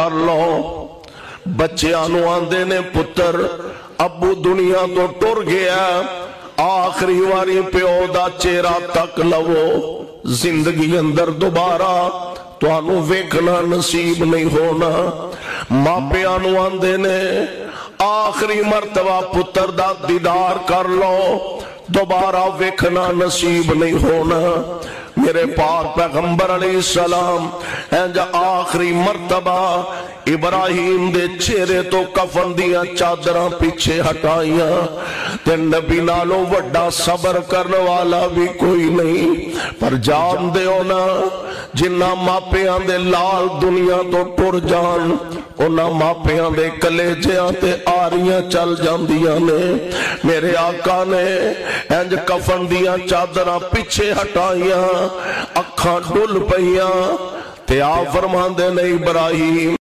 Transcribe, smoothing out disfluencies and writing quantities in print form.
कर लो। बच्चों नूं आंदे ने पुत्र अबू दुनिया तो टुर गया, आखिरी वारी प्यो दा चेहरा तक लवो, जिंदगी अंदर दोबारा तुहानू वेखना नसीब नहीं होना। मापिया नूं आंदे ने आखिरी मरतबा पुत्र दा दीदार कर लो, दोबारा वेखना नसीब नहीं होना। मेरे पाक पैगंबर अलैहिस्सलाम इंज आखिरी मरतबा इब्राहिम दे चेहरे तो कफन दियां चादरां पीछे हटाइया, ते नबी नालों वड्डा सबर करने वाला भी कोई नहीं। पर जान दिओ ना, जिन्ना मापियां दे लाल दुनिया तो टुर जान, उन्हां मापियां दे कलेजियां ते आरियां चल जांदियां ने। मेरे आका ने इंज कफन दियां चादरां पीछे हटाइया, अखां डुल पईयां ते आ फरमांदे ने इब्राहिम